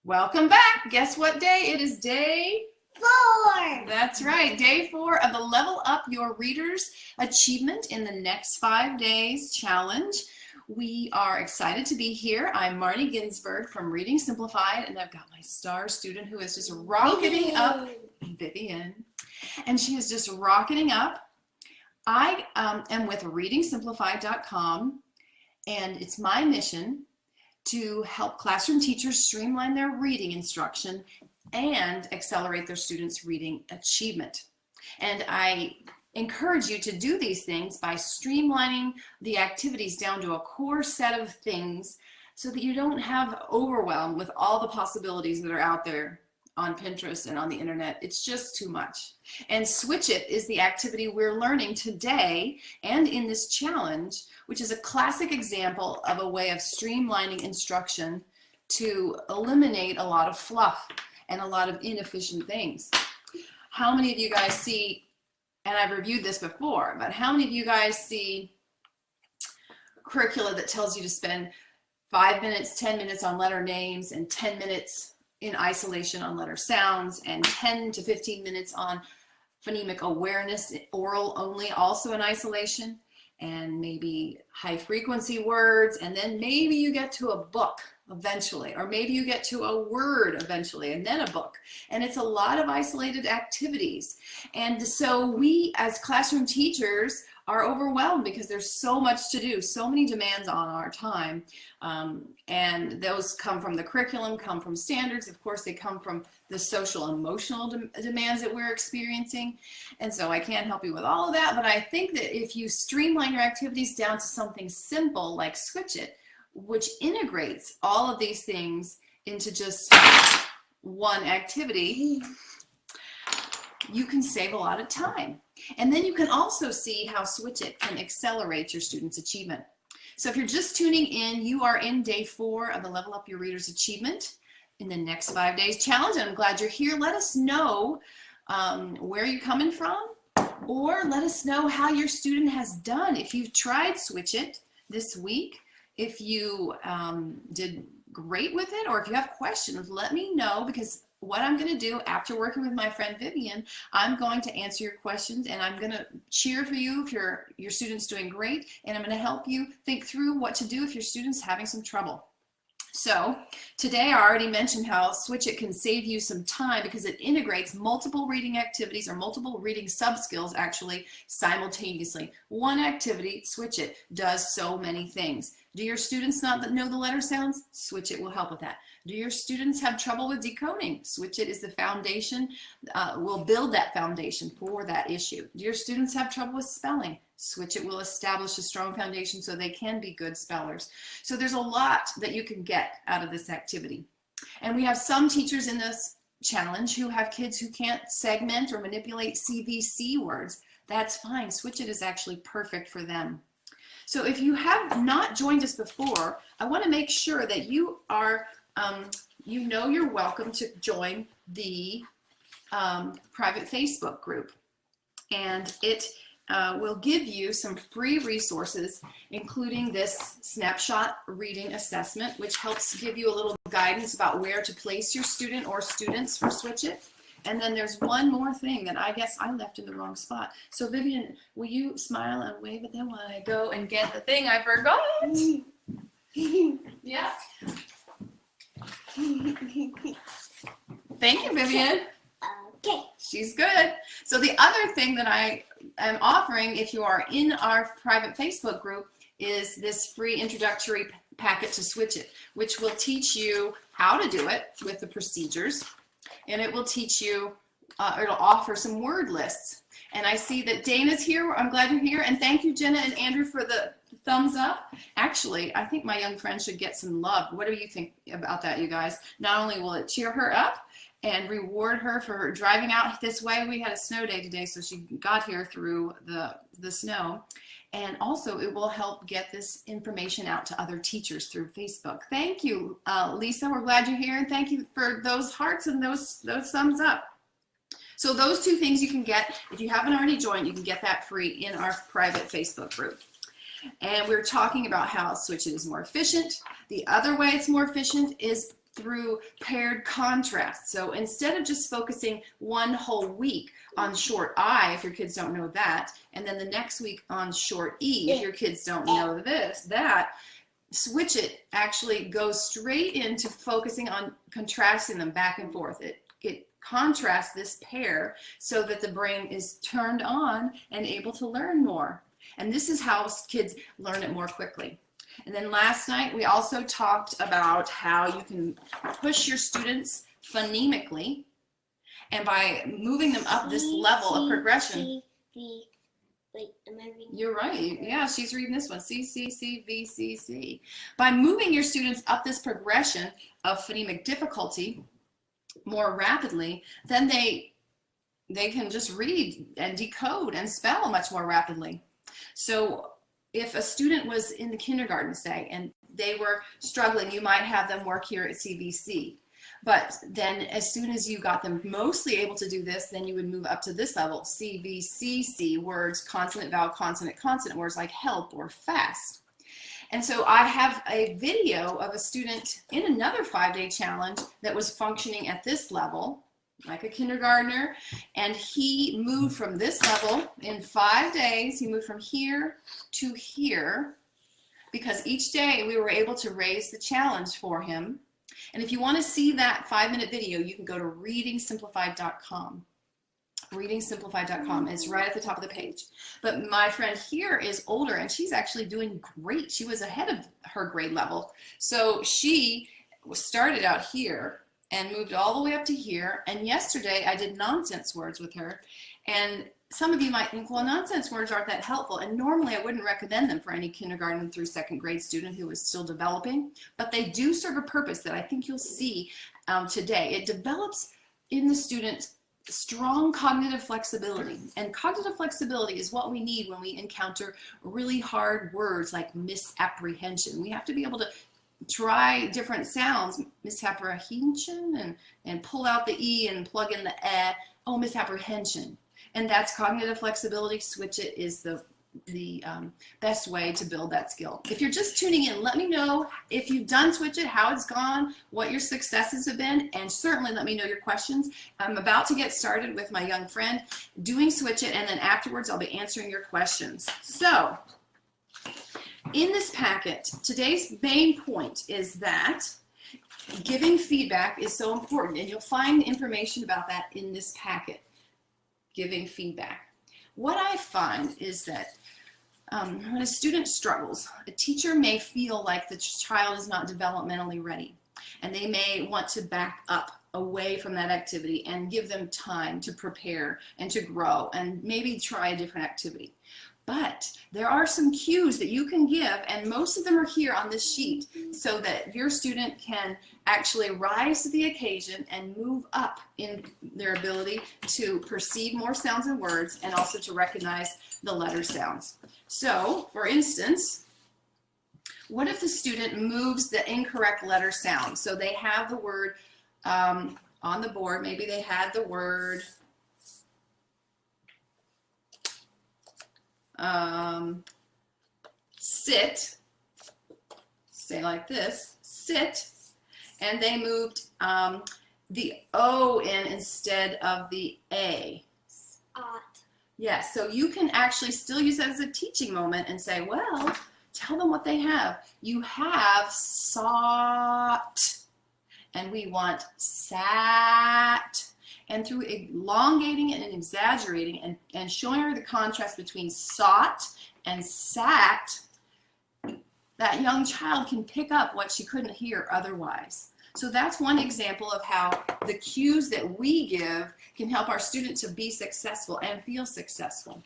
Welcome back. Guess what day? It is day 4. That's right, day 4 of the Level Up Your Readers Achievement in the Next 5 Days Challenge. We are excited to be here. I'm Marnie Ginsberg from Reading Simplified, and I've got my star student who is just rocketing up, Vivian, and she is just rocketing up. I am with readingsimplified.com, and it's my mission to help classroom teachers streamline their reading instruction and accelerate their students' reading achievement. And I encourage you to do these things by streamlining the activities down to a core set of things so that you don't have overwhelm with all the possibilities that are out there on Pinterest and on the internet. It's just too much. And Switch It is the activity we're learning today and in this challenge, which is a classic example of a way of streamlining instruction to eliminate a lot of fluff and a lot of inefficient things. How many of you guys see, and I've reviewed this before, but how many of you guys see curricula that tells you to spend 5 minutes, 10 minutes on letter names and 10 minutes in isolation on letter sounds and 10 to 15 minutes on phonemic awareness, oral only, also in isolation, and maybe high frequency words, and then maybe you get to a book eventually, or maybe you get to a word eventually and then a book, and it's a lot of isolated activities. And so we as classroom teachers are overwhelmed because there's so much to do, so many demands on our time, and those come from the curriculum, come from standards, of course they come from the social and emotional demands that we're experiencing, and so I can't help you with all of that, but I think that if you streamline your activities down to something simple like Switch It, which integrates all of these things into just one activity, you can save a lot of time. And then you can also see how Switch It can accelerate your students' achievement. So if you're just tuning in, you are in day 4 of the Level Up Your Readers Achievement in the Next 5 Days Challenge. And I'm glad you're here. Let us know where you're coming from, or let us know how your student has done. If you've tried Switch It this week, if you did great with it, or if you have questions, let me know, because what I'm going to do after working with my friend Vivian, I'm going to answer your questions, and I'm going to cheer for you if your student's doing great, and I'm going to help you think through what to do if your student's having some trouble. So today I already mentioned how Switch It can save you some time because it integrates multiple reading activities, or multiple reading sub-skills actually, simultaneously. One activity, Switch It, does so many things. Do your students not know the letter sounds? Switch It will help with that. Do your students have trouble with decoding? Switch It is the foundation, will build that foundation for that issue. Do your students have trouble with spelling? Switch It will establish a strong foundation so they can be good spellers. So there's a lot that you can get out of this activity. And we have some teachers in this challenge who have kids who can't segment or manipulate CVC words. That's fine. Switch It is actually perfect for them. So if you have not joined us before, I want to make sure that you are, you know you're welcome to join the private Facebook group. And it will give you some free resources, including this snapshot reading assessment, which helps give you a little guidance about where to place your student or students for Switch It. And then there's one more thing that I guess I left in the wrong spot. So Vivian, will you smile and wave at them while I go and get the thing I forgot? Yeah. Thank you, Vivian. Okay. She's good. So the other thing that I am offering, if you are in our private Facebook group, is this free introductory packet to Switch It, which will teach you how to do it with the procedures. And it will teach you, it'll offer some word lists. And I see that Dana's here. I'm glad you're here. And thank you, Jenna and Andrew, for the thumbs up. Actually, I think my young friend should get some love. What do you think about that, you guys? Not only will it cheer her up and reward her for driving out this way. We had a snow day today, so she got here through the snow. And also it will help get this information out to other teachers through Facebook. Thank you, Lisa. We're glad you're here, and thank you for those hearts and those thumbs up. So those two things you can get. If you haven't already joined, you can get that free in our private Facebook group. And we're talking about how Switch It is more efficient. The other way it's more efficient is through paired contrast. So instead of just focusing one whole week on short I, if your kids don't know that, and then the next week on short E, if your kids don't know that, Switch It actually goes straight into focusing on contrasting them back and forth. It contrasts this pair so that the brain is turned on and able to learn more. And this is how kids learn it more quickly. And then last night we also talked about how you can push your students phonemically, and by moving them up this level of progression. Wait, am I reading? You're right. Yeah, she's reading this one. C, C, C, V, C, C. By moving your students up this progression of phonemic difficulty more rapidly, then they can just read and decode and spell much more rapidly. So if a student was in the kindergarten, say, and they were struggling, you might have them work here at CVC. But then as soon as you got them mostly able to do this, then you would move up to this level, CVCC, words, consonant, vowel, consonant, consonant, words like help or fast. And so I have a video of a student in another 5-day challenge that was functioning at this level, like a kindergartner, and he moved from this level in 5 days. He moved from here to here because each day we were able to raise the challenge for him. And if you want to see that 5-minute video, you can go to readingsimplified.com. Readingsimplified.com. It's right at the top of the page. But my friend here is older, and she's actually doing great. She was ahead of her grade level. So she started out here and moved all the way up to here. And yesterday I did nonsense words with her. And some of you might think, well, nonsense words aren't that helpful. And normally I wouldn't recommend them for any kindergarten through 2nd grade student who is still developing. But they do serve a purpose that I think you'll see today. It develops in the student strong cognitive flexibility. And cognitive flexibility is what we need when we encounter really hard words like misapprehension. We have to be able to try different sounds, misapprehension, and pull out the E and plug in the E. Oh, misapprehension. And that's cognitive flexibility. Switch It is the best way to build that skill. If you're just tuning in, let me know if you've done Switch It, how it's gone, what your successes have been, and certainly let me know your questions. I'm about to get started with my young friend doing Switch It, and then afterwards I'll be answering your questions. So in this packet, today's main point is that giving feedback is so important, and you'll find information about that in this packet. Giving feedback. What I find is that when a student struggles, a teacher may feel like the child is not developmentally ready, and they may want to back up away from that activity and give them time to prepare and to grow and maybe try a different activity. But there are some cues that you can give, and most of them are here on this sheet, so that your student can actually rise to the occasion and move up in their ability to perceive more sounds and words, and also to recognize the letter sounds. So, for instance, what if the student moves the incorrect letter sound? So they have the word on the board, maybe they had the word sit, say like this, sit, and they moved the O in instead of the A. Yes, so you can actually still use that as a teaching moment and say, well, tell them what they have. You have sought, and we want sat. And through elongating and exaggerating and showing her the contrast between sought and sat, that young child can pick up what she couldn't hear otherwise. So that's one example of how the cues that we give can help our student to be successful and feel successful.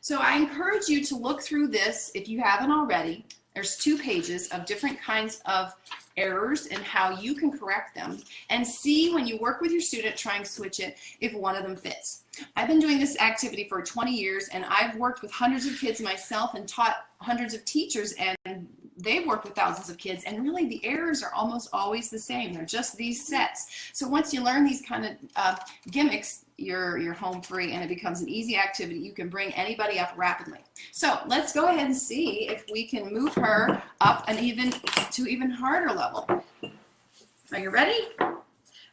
So I encourage you to look through this if you haven't already. There's 2 pages of different kinds of errors and how you can correct them, and see when you work with your student trying to Switch It if one of them fits. I've been doing this activity for 20 years, and I've worked with hundreds of kids myself and taught hundreds of teachers, and they've worked with thousands of kids, and really the errors are almost always the same. They're just these sets. So once you learn these kind of gimmicks, you're home free, and it becomes an easy activity. You can bring anybody up rapidly. So let's go ahead and see if we can move her up to even harder level. Are you ready?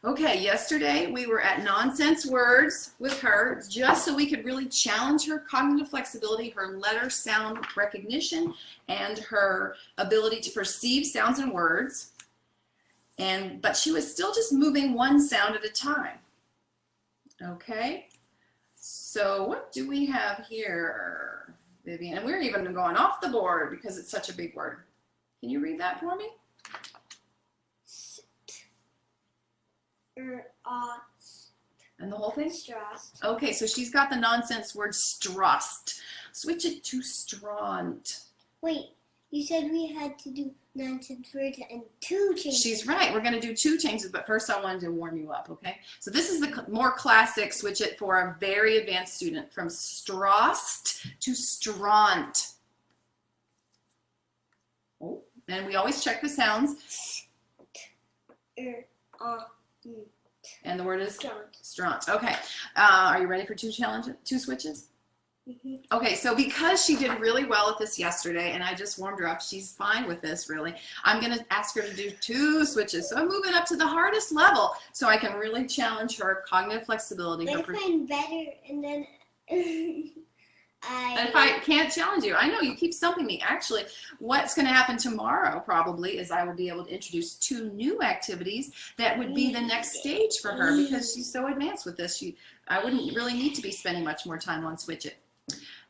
Okay, yesterday we were at nonsense words with her just so we could really challenge her cognitive flexibility, her letter sound recognition, and her ability to perceive sounds and words. But she was still just moving one sound at a time. Okay, so what do we have here, Vivian? And we're even going off the board because it's such a big word. Can you read that for me? And the whole thing? Straust. Okay, so she's got the nonsense word Straust. Switch it to Straunt. Wait, you said we had to do nonsense words and 2 changes. She's right. We're going to do 2 changes, but first I wanted to warm you up, okay? So this is the more classic switch it for a very advanced student from Straust to Straunt. Oh, and we always check the sounds. And the word is Straunt. Okay. Are you ready for 2 switches? Mm-hmm. Okay, so because she did really well at this yesterday, and I just warmed her up, she's fine with this, really. I'm going to ask her to do 2 switches. So I'm moving up to the hardest level so I can really challenge her cognitive flexibility. But if I'm better, and then And if I can't challenge you, I know you keep stumping me. Actually, what's going to happen tomorrow probably is I will be able to introduce 2 new activities that would be the next stage for her because she's so advanced with this. I wouldn't really need to be spending much more time on Switch It.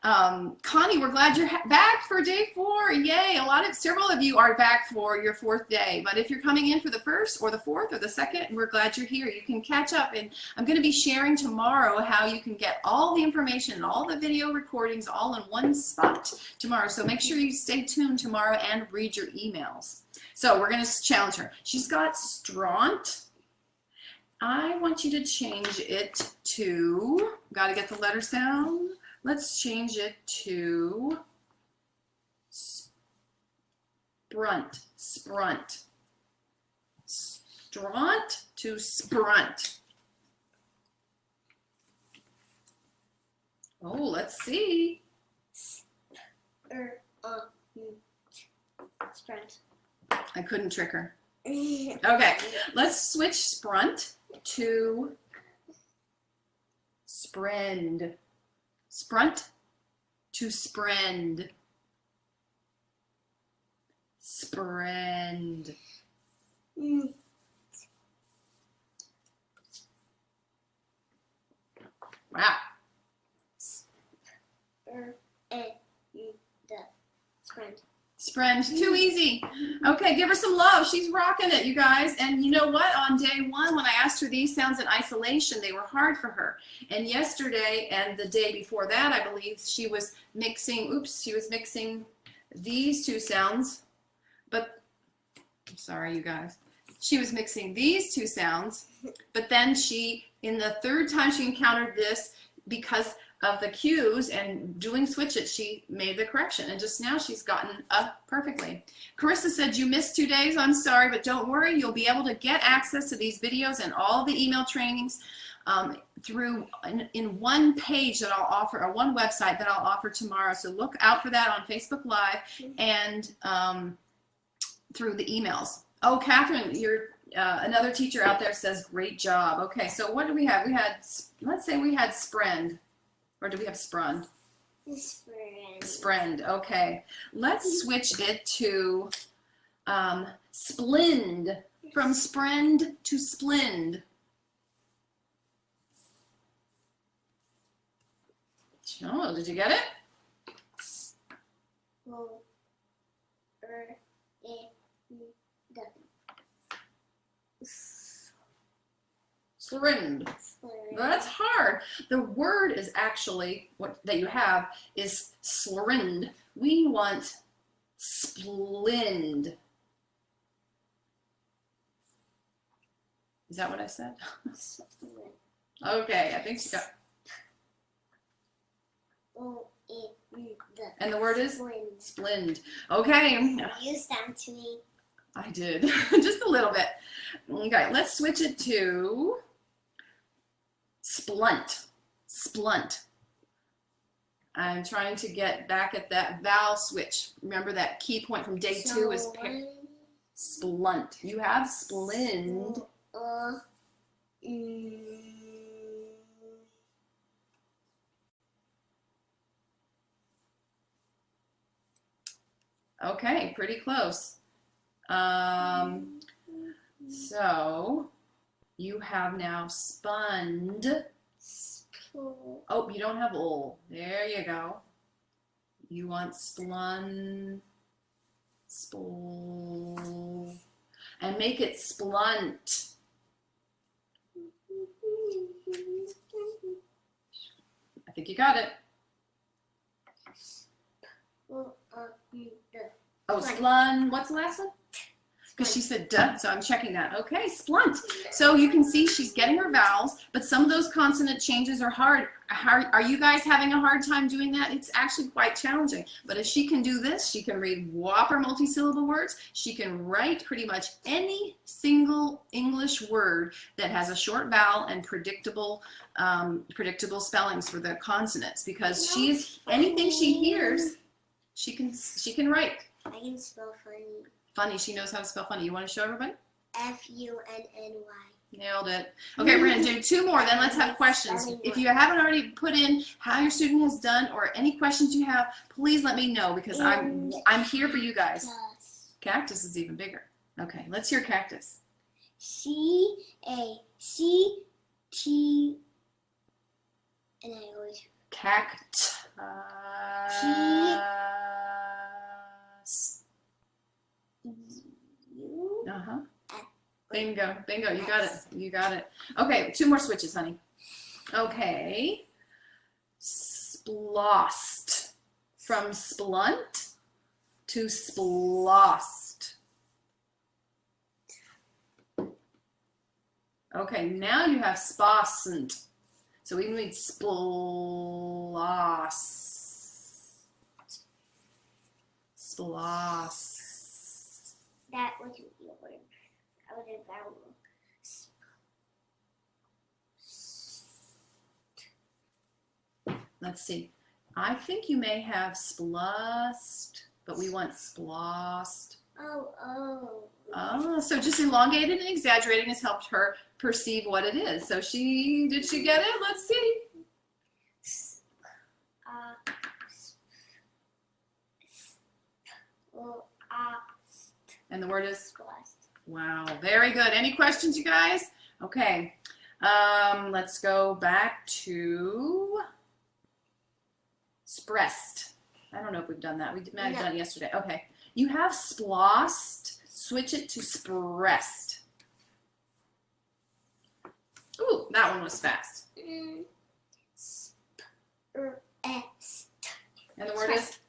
Connie, we're glad you're back for day 4. Yay! Several of you are back for your 4th day. But if you're coming in for the 1st or the 4th or the 2nd, we're glad you're here. You can catch up, and I'm going to be sharing tomorrow how you can get all the information, all the video recordings, all in one spot tomorrow. So make sure you stay tuned tomorrow and read your emails. So we're going to challenge her. She's got Straunt. I want you to change it to, got to get the letter sound. Let's change it to Sprunt. Sprunt. Straunt to Sprunt. Oh, let's see. Sprint. I couldn't trick her. Okay, let's switch Sprunt to Sprend. Sprunt to Sprend. Sprend. Wow. Sprint. Sprend, too easy. Okay, give her some love. She's rocking it, you guys. And you know what? On day 1, when I asked her these sounds in isolation, they were hard for her. And yesterday and the day before that, I believe, she was mixing, these 2 sounds. But, I'm sorry, you guys. She was mixing these 2 sounds. But then in the 3rd time she encountered this, because of the cues and doing Switch It, she made the correction, and just now she's gotten up perfectly. Carissa said, you missed 2 days. I'm sorry, but don't worry. You'll be able to get access to these videos and all the email trainings through in one page that I'll offer, or one website that I'll offer tomorrow. So look out for that on Facebook Live and through the emails. Oh, Catherine, you're another teacher out there says, great job. Okay, so what do we have? We had, let's say we had Sprend. Or do we have Sprund? Sprend, okay. Let's switch it to Splend. From Sprend to Splend. Oh, did you get it? Slrind. That's hard. The word is actually, what that you have is slrind. We want splend. Is that what I said? Okay, I think she got. And the word is splend. Okay. You sound to me. I did. Just a little bit. Okay, let's switch it to Splunt. Splunt. I'm trying to get back at that vowel switch. Remember that key point from day 2 is Splunt. You have splinned. Okay, pretty close. So you have now spunned. Oh, you don't have ol. There you go. You want splun, spl, and make it splunt. I think you got it. Oh, splun. What's the last one? Because she said duh, so I'm checking that. Okay, splunt. So you can see she's getting her vowels, but some of those consonant changes are hard. Are you guys having a hard time doing that? It's actually quite challenging. But if she can do this, she can read whopper multisyllable words. She can write pretty much any single English word that has a short vowel and predictable spellings for the consonants. Because anything she hears, she can write. I can spell funny. Funny, she knows how to spell funny. You want to show everybody? Funny. Nailed it. Okay, we're going to do 2 more, then let's have questions. If you haven't already put in how your student has done or any questions you have, please let me know because I'm here for you guys. Cactus is even bigger. Okay, let's hear cactus. C-A-C-T, and I always... Cactus. Uh-huh. Bingo, bingo, you got it, you got it. Okay, 2 more switches, honey. Okay, splost, from splunt to splost. Okay, now you have spossant, so we need sploss. Sploss. That wasn't the word. That was a vowel. Let's see. I think you may have splust, but we want splost. Oh. Oh, so just elongated and exaggerating has helped her perceive what it is. So did she get it? Let's see. And the word is? Wow, very good. Any questions, you guys? Okay, let's go back to sprest. I don't know if we've done that. We might have done it yesterday. Okay, you have splost. Switch it to sprest. Ooh, that one was fast. And the word is?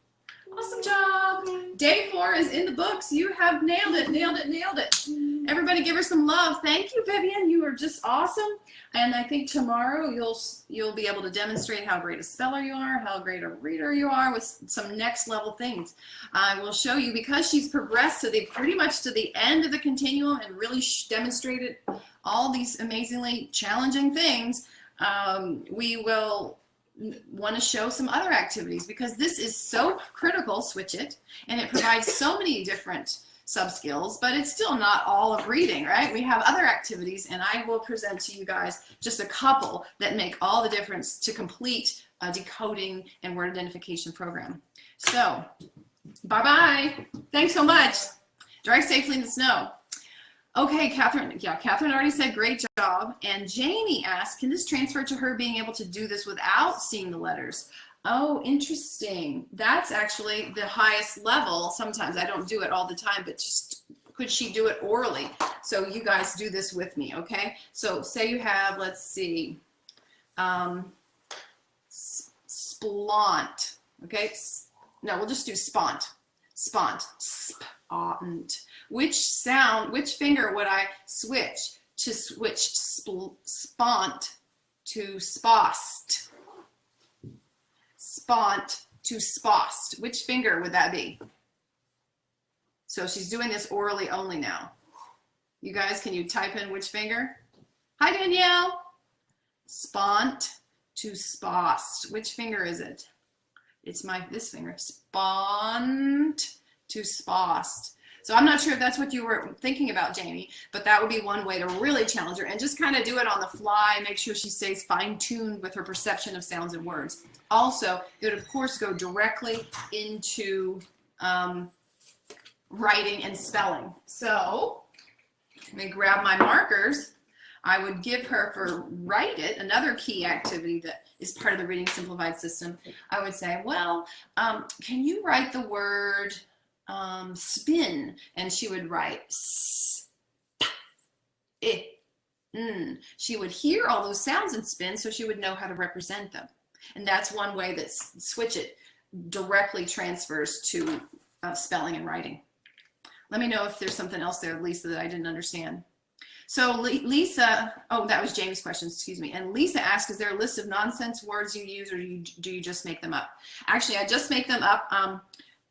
Awesome job. Day 4 is in the books. You have nailed it, nailed it, nailed it. Everybody give her some love. Thank you, Vivian. You are just awesome. And I think tomorrow you'll be able to demonstrate how great a speller you are, how great a reader you are with some next level things. I will show you because she's progressed to pretty much to the end of the continuum and really demonstrated all these amazingly challenging things. We will want to show some other activities because this is so critical, switch it, and it provides so many different sub-skills, but it's still not all of reading, right? We have other activities, and I will present to you guys just a couple that make all the difference to complete a decoding and word identification program. So, bye-bye. Thanks so much. Drive safely in the snow. Okay, Catherine, Catherine already said great job. And Jamie asked, can this transfer to her being able to do this without seeing the letters? Oh, interesting. That's actually the highest level. Sometimes I don't do it all the time, but just could she do it orally? So you guys do this with me, okay? So say you have, let's see, splont, okay? No, we'll just do spont. Spont, spont. Which finger would I switch to switch spont to spost? Spont to spost. Which finger would that be? So she's doing this orally only now. You guys, can you type in which finger? Hi, Danielle. Spont to spost. Which finger is it? It's this finger. Spont to spost. So I'm not sure if that's what you were thinking about, Jamie, but that would be one way to really challenge her and just kind of do it on the fly, make sure she stays fine-tuned with her perception of sounds and words. Also, it would, of course, go directly into writing and spelling. So let me grab my markers. I would give her for Write It, another key activity that is part of the Reading Simplified system. I would say, well, can you write the word spin? And she would write She would hear all those sounds in spin, so she would know how to represent them. And that's one way that Switch It directly transfers to spelling and writing. Let me know if there's something else there, Lisa, that I didn't understand. So Lisa, oh, that was Jamie's question, excuse me. And Lisa asked, is there a list of nonsense words you use, or do you just make them up? Actually, I just make them up.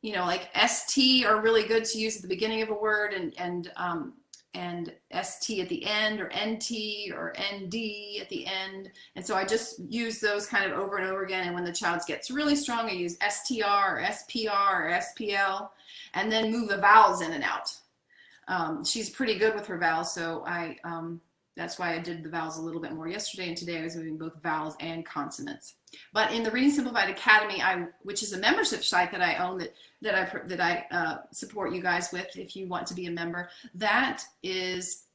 You know, like ST are really good to use at the beginning of a word, and ST at the end, or NT or ND at the end. And so I just use those kind of over and over again. And when the child gets really strong, I use STR or SPR or SPL, and then move the vowels in and out. She's pretty good with her vowels, so that's why I did the vowels a little bit more yesterday, and today I was moving both vowels and consonants. But in the Reading Simplified Academy, which is a membership site that I own, that I support you guys with if you want to be a member, that is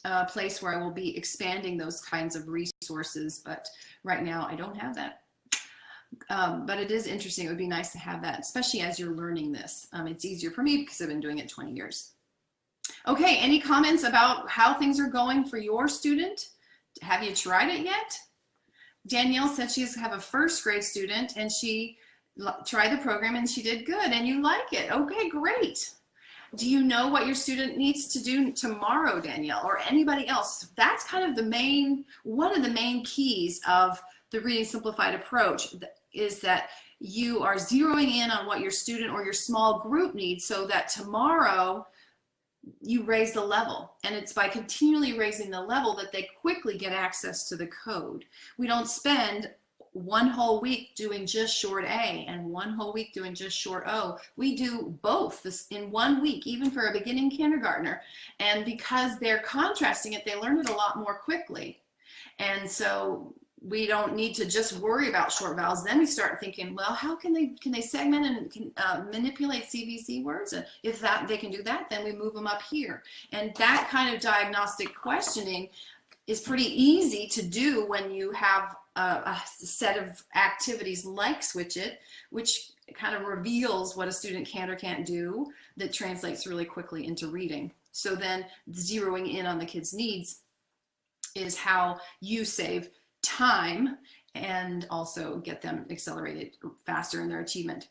a place where I will be expanding those kinds of resources, but right now I don't have that. But it is interesting. It would be nice to have that, especially as you're learning this. It's easier for me because I've been doing it 20 years. Okay, any comments about how things are going for your student? Have you tried it yet? Danielle said she has a first grade student and she tried the program and she did good and you like it. Okay, great. Do you know what your student needs to do tomorrow, Danielle, or anybody else? That's kind of one of the main keys of the Reading Simplified approach, is that you are zeroing in on what your student or your small group needs, so that tomorrow you raise the level. And it's by continually raising the level that they quickly get access to the code. We don't spend one whole week doing just short A and one whole week doing just short O. We do both this in 1 week, even for a beginning kindergartner. And because they're contrasting it, they learn it a lot more quickly. And so we don't need to just worry about short vowels. Then we start thinking, well, how can they segment and manipulate CVC words? And if they can do that, then we move them up here. And that kind of diagnostic questioning is pretty easy to do when you have a set of activities like Switch It, which kind of reveals what a student can or can't do, that translates really quickly into reading. So then zeroing in on the kids' needs is how you save time and also get them accelerated faster in their achievement.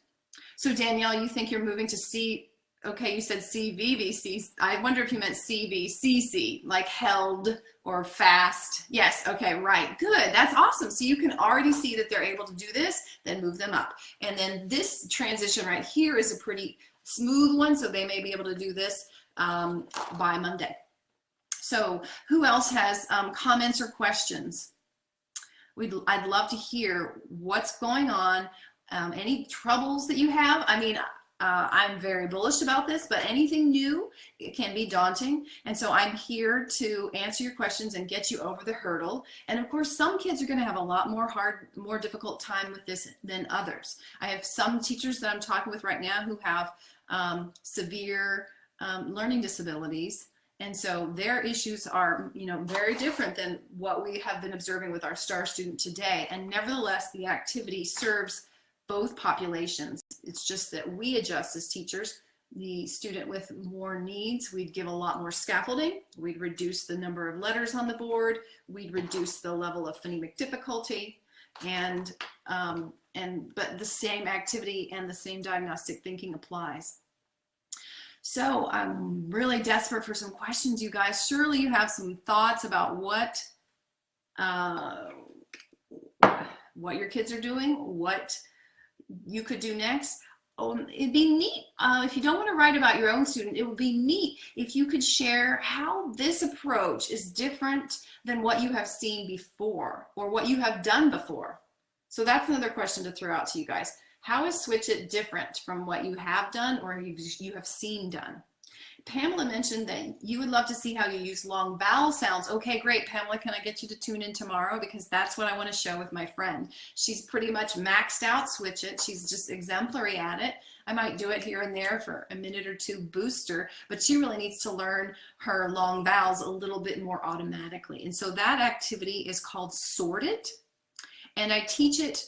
So Danielle, you think you're moving to C, okay, you said CVVC. I wonder if you meant CVCC, like held or fast. Yes, okay, right, good, that's awesome. So you can already see that they're able to do this, then move them up. And then this transition right here is a pretty smooth one, so they may be able to do this by Monday. So who else has comments or questions? I'd love to hear what's going on, any troubles that you have. I mean, I'm very bullish about this, but anything new, it can be daunting. And so I'm here to answer your questions and get you over the hurdle. And of course, some kids are going to have a lot more difficult time with this than others. I have some teachers that I'm talking with right now who have severe learning disabilities. And so their issues are, very different than what we have been observing with our STAR student today. And nevertheless, the activity serves both populations. It's just that we adjust as teachers. The student with more needs, we'd give a lot more scaffolding. We'd reduce the number of letters on the board. We'd reduce the level of phonemic difficulty. But the same activity and the same diagnostic thinking applies. So I'm really desperate for some questions, you guys. Surely you have some thoughts about what your kids are doing, what you could do next. It'd be neat. If you don't want to write about your own student, it would be neat if you could share how this approach is different than what you have seen before or what you have done before. So that's another question to throw out to you guys. How is Switch It different from what you have done or you have seen done? Pamela mentioned that you would love to see how you use long vowel sounds. Okay, great. Pamela, can I get you to tune in tomorrow? Because that's what I want to show with my friend. She's pretty much maxed out Switch It. She's just exemplary at it. I might do it here and there for a minute or two booster, but she really needs to learn her long vowels a little bit more automatically. And so that activity is called Sort It. And I teach it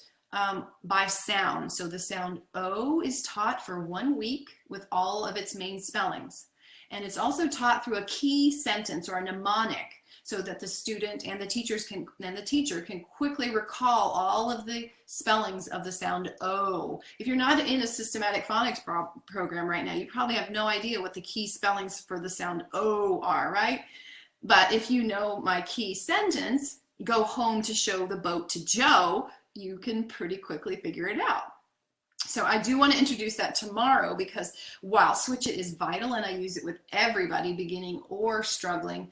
by sound. So the sound O is taught for 1 week with all of its main spellings. And it's also taught through a key sentence or a mnemonic so that the student and the teacher can quickly recall all of the spellings of the sound O. If you're not in a systematic phonics program right now, you probably have no idea what the key spellings for the sound O are, right? But if you know my key sentence, go home to show the boat to Joe, you can pretty quickly figure it out. So I do want to introduce that tomorrow because while Switch It is vital and I use it with everybody, beginning or struggling,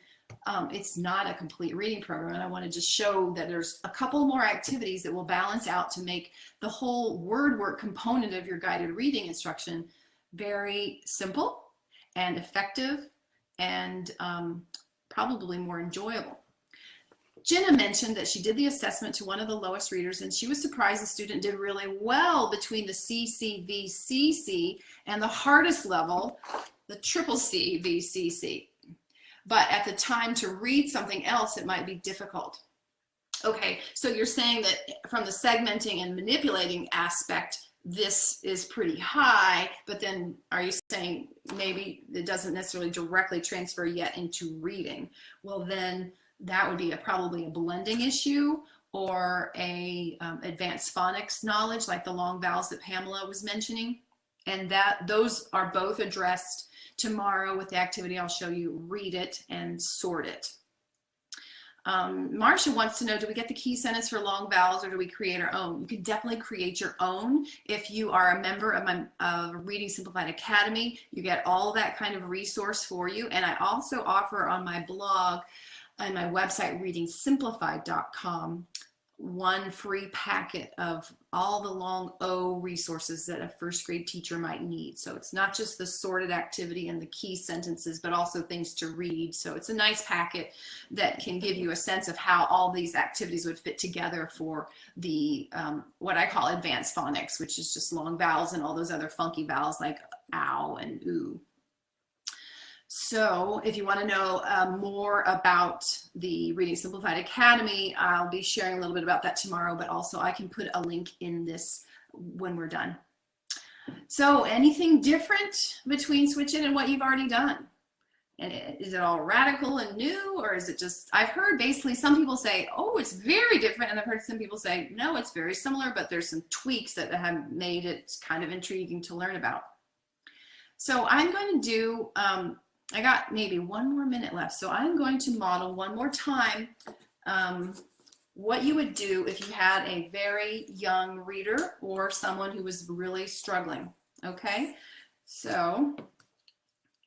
it's not a complete reading program. And I want to just show that there's a couple more activities that will balance out to make the whole word work component of your guided reading instruction very simple and effective and probably more enjoyable. Jenna mentioned that she did the assessment to one of the lowest readers and she was surprised the student did really well between the CCVCC and the hardest level, the triple CVCC. But at the time to read something else, it might be difficult. Okay, so you're saying that from the segmenting and manipulating aspect, this is pretty high, but then are you saying maybe it doesn't necessarily directly transfer yet into reading? Well, then that would be probably a blending issue or a advanced phonics knowledge like the long vowels that Pamela was mentioning. And those are both addressed tomorrow with the activity. I'll show you Read It and Sort It. Marcia wants to know, do we get the key sentence for long vowels or do we create our own? You can definitely create your own. If you are a member of Reading Simplified Academy, you get all that kind of resource for you. And I also offer on my blog and my website, readingsimplified.com, one free packet of all the long O resources that a first grade teacher might need. So it's not just the sorted activity and the key sentences, but also things to read. So it's a nice packet that can give you a sense of how all these activities would fit together for the what I call advanced phonics, which is just long vowels and all those other funky vowels like ow and oo. So if you want to know more about the Reading Simplified Academy, I'll be sharing a little bit about that tomorrow, but also I can put a link in this when we're done. So anything different between Switch It and what you've already done? And is it all radical and new, or is it just, I've heard basically some people say, oh, it's very different. And I've heard some people say, no, it's very similar, but there's some tweaks that have made it kind of intriguing to learn about. So I'm going to do, I got maybe 1 more minute left, so I'm going to model one more time what you would do if you had a very young reader or someone who was really struggling, okay? So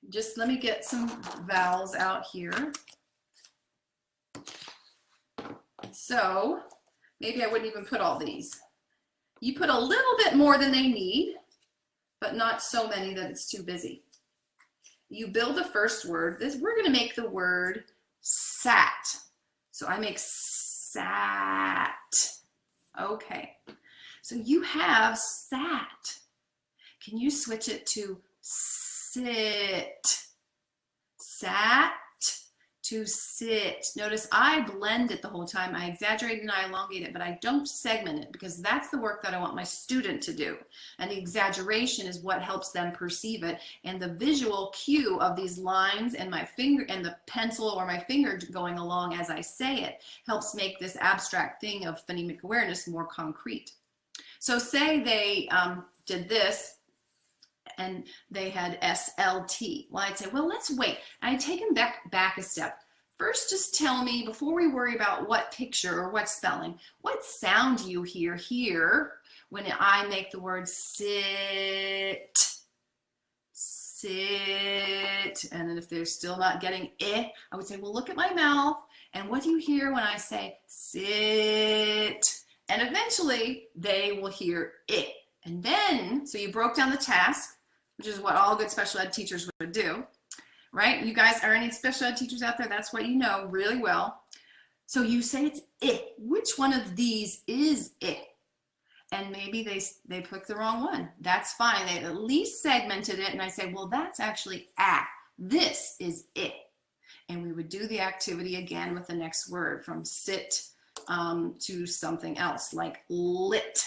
just let me get some vowels out here. So maybe I wouldn't even put all these. You put a little bit more than they need, but not so many that it's too busy. You build the first word. We're going to make the word sat. So I make sat. Okay. So you have sat. Can you switch it to sit? Sat to sit. Notice I blend it the whole time. I exaggerate and I elongate it, but I don't segment it because that's the work that I want my student to do. And the exaggeration is what helps them perceive it. And the visual cue of these lines and my finger and the pencil or my finger going along as I say it helps make this abstract thing of phonemic awareness more concrete. So say they did this and they had SLT. Well, I'd say, well, let's wait. I'd take them back a step. First, just tell me, before we worry about what picture or what spelling, what sound do you hear here when I make the word sit? Sit. And then if they're still not getting it, I would say, well, look at my mouth. And what do you hear when I say sit? And eventually, they will hear it. And then, so you broke down the task, which is what all good special ed teachers would do. right? You guys are any special ed teachers out there? That's what you know really well. So you say it's it. Which one of these is it? And maybe they picked the wrong one. That's fine. They at least segmented it, and I say, well, that's actually this is it. And we would do the activity again with the next word, from sit to something else like lit.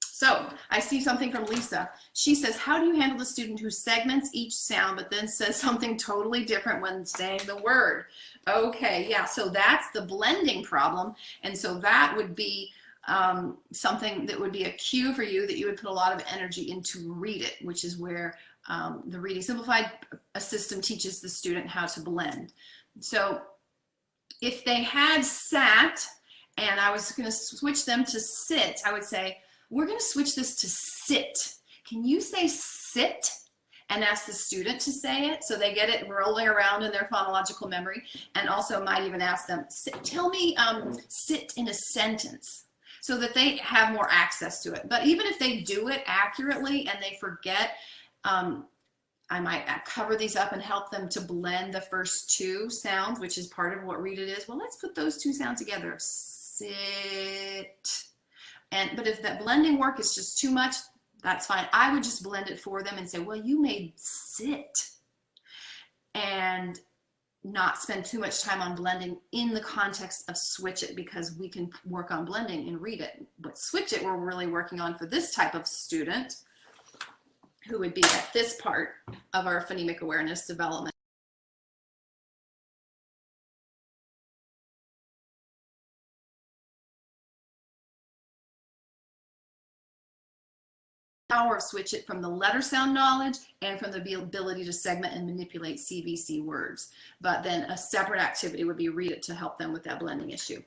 So I see something from Lisa. She says, how do you handle the student who segments each sound but then says something totally different when saying the word? Okay, yeah, so that's the blending problem. And so that would be something that would be a cue for you that you would put a lot of energy into read it, which is where the Reading Simplified system teaches the student how to blend. So if they had sat and I was going to switch them to sit, I would say, we're going to switch this to sit. Can you say sit? And ask the student to say it so they get it rolling around in their phonological memory. And also might even ask them, tell me sit in a sentence, so that they have more access to it. But even if they do it accurately and they forget, I might cover these up and help them to blend the first two sounds, which is part of what read it is. Well, let's put those two sounds together. Sit. But if that blending work is just too much, that's fine. I would just blend it for them and say, well, you made sit. And not spend too much time on blending in the context of switch it, because we can work on blending and read it. But switch it, we're really working on for this type of student who would be at this part of our phonemic awareness development. Power of switch it from the letter sound knowledge and from the ability to segment and manipulate CVC words. But then a separate activity would be read it to help them with that blending issue.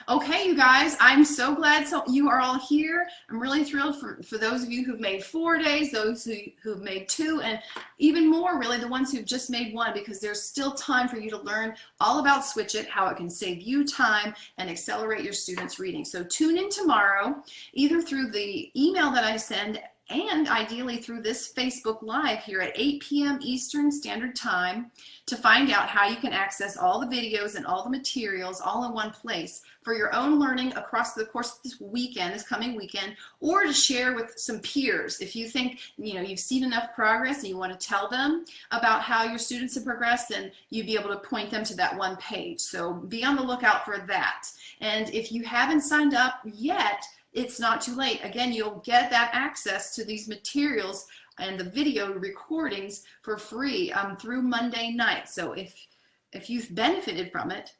Okay, you guys, I'm so glad you are all here. I'm really thrilled for those of you who've made 4 days, those who've made 2, and even more really the ones who've just made 1, because there's still time for you to learn all about Switch It, how it can save you time and accelerate your students' reading. So tune in tomorrow, either through the email that I send and ideally through this Facebook Live here at 8 p.m. Eastern Standard Time, to find out how you can access all the videos and all the materials all in one place for your own learning across the course of this weekend, this coming weekend, or to share with some peers. If you think you've seen enough progress and you want to tell them about how your students have progressed, then you'd be able to point them to that one page. So be on the lookout for that. And if you haven't signed up yet, it's not too late. Again, you'll get that access to these materials and the video recordings for free through Monday night. So if you've benefited from it,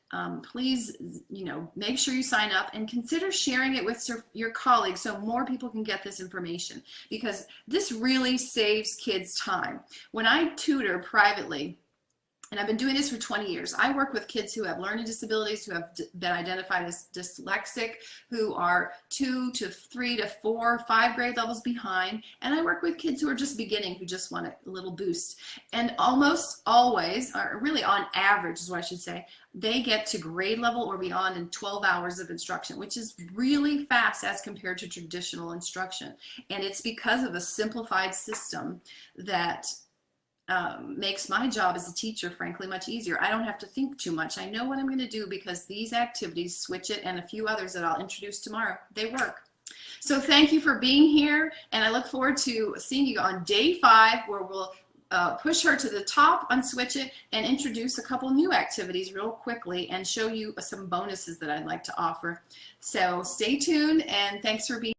please make sure you sign up and consider sharing it with your colleagues so more people can get this information, because this really saves kids time. When I tutor privately, and I've been doing this for 20 years. I work with kids who have learning disabilities, who have been identified as dyslexic, who are 2 to 3 to 4, 5 grade levels behind. And I work with kids who are just beginning, who just want a little boost. And almost always, or really on average is what I should say, they get to grade level or beyond in 12 hours of instruction, which is really fast as compared to traditional instruction. And it's because of a simplified system that makes my job as a teacher, frankly, much easier. I don't have to think too much. I know what I'm going to do, because these activities, Switch It, and a few others that I'll introduce tomorrow, they work. So thank you for being here, and I look forward to seeing you on day 5, where we'll push her to the top on Switch It and introduce a couple new activities real quickly and show you some bonuses that I'd like to offer. So stay tuned, and thanks for being